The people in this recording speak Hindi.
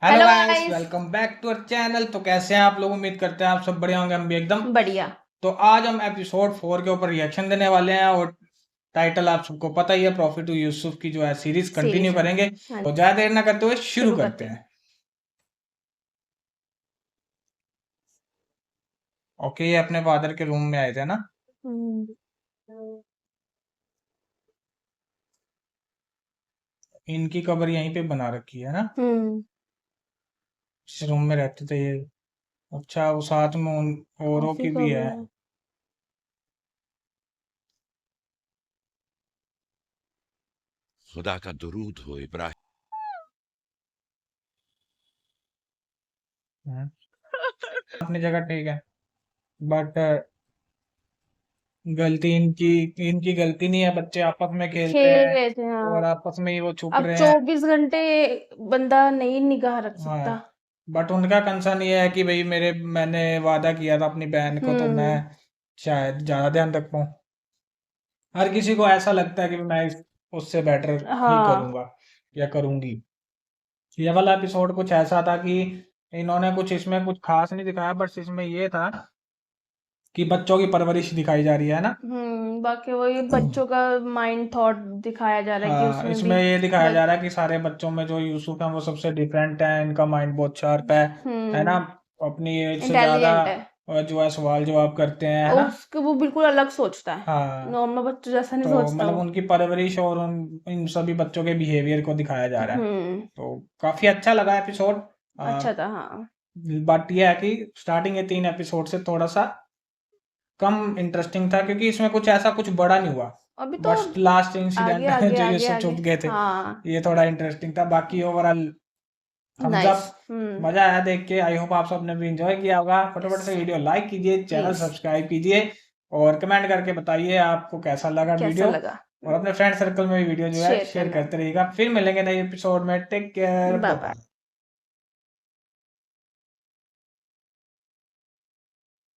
Hello hello guys, guys. Welcome back to our channel. तो कैसे हैं आप लोग? उम्मीद करते हैं आप सब बढ़िया होंगे, हम भी एकदम। बढ़िया। तो आज हम एपिसोड 4 के ऊपर रिएक्शन देने वाले हैं और टाइटल आप सबको पता ही है, प्रॉफिट टू यूसुफ की जो है सीरीज कंटिन्यू सीरीज है। करेंगे। हाँ, तो ज्यादा देर ना करते हुए शुरू शुरू करते करते हैं। हैं। ओके, ये अपने फादर के रूम में आए थे ना। हम्म। इनकी कबर यहीं पे बना रखी है ना, हम्म। इस रूम में रहते थे ये। अच्छा, वो साथ में उन औरों कॉफी की भी कब है। है? खुदा का दुरूद हो इब्राहिम। हम्म, अपनी जगह ठीक है, बट गलती इनकी इनकी गलती नहीं है। बच्चे आपस में खेल रहे खेल हैं रहे थे, और हाँ। आपस में ही वो छुप अब रहे हैं। 24 घंटे बंदा नहीं निगाह रख हाँ, सकता। बट उनका कंसर्न ये है कि भाई मैंने वादा किया था अपनी बहन को, तो मैं हम्म। शायद ज्यादा ध्यान रख पाऊँ। हर किसी को ऐसा लगता है कि उससे बेटर ही हाँ। करूंगा या करूंगी। ये वाला एपिसोड कुछ ऐसा था कि इन्होंने कुछ इसमें कुछ खास नहीं दिखाया, बस इसमें ये था कि बच्चों की परवरिश दिखाई जा रही है ना। बाकी वही बच्चों का माइंड थॉट दिखाया जा रहा है कि हाँ, उसमें इसमें भी ये दिखाया जा बच रहा है कि सारे बच्चों में जो यूसुफ है वो सबसे डिफरेंट है, इनका माइंड बहुत शार्प है ना। हम्म अपनी एज से ज्यादा इंटेलिजेंट है। जो है सवाल जवाब करते हैं, है और ना। उसके वो बिल्कुल अलग सोचता है। हाँ, नॉर्मल बच्चों जैसा नहीं तो सोचता मतलब वो। उनकी परवरिश और इन सभी बच्चों के बिहेवियर को दिखाया जा रहा है। हम्म। तो काफी अच्छा लगा एपिसोड। अच्छा था, हाँ। बट ये है कि स्टार्टिंग के 3 एपिसोड से थोड़ा सा कम इंटरेस्टिंग था, क्योंकि इसमें कुछ ऐसा कुछ बड़ा नहीं हुआ। अभी तो बस लास्ट आगे इंसिडेंट आगे जो आगे यूसुफ आगे। छुप गए थे, हाँ। ये थोड़ा इंटरेस्टिंग था। बाकी ओवरऑल थम्स नाइस। अप। मजा आया देख के। आई होप आप सबने भी इंजॉय किया होगा। फटाफट यस। से वीडियो लाइक कीजिए, चैनल प्लीज। सब्सक्राइब कीजिए और कमेंट करके बताइए आपको कैसा लगा कैसा वीडियो। लगा? और अपने फ्रेंड सर्कल में भी वीडियो जो है शेयर शेयर करना। करते रहिएगा। फिर मिलेंगे नए एपिसोड में। Take care, bye bye bye. Bye.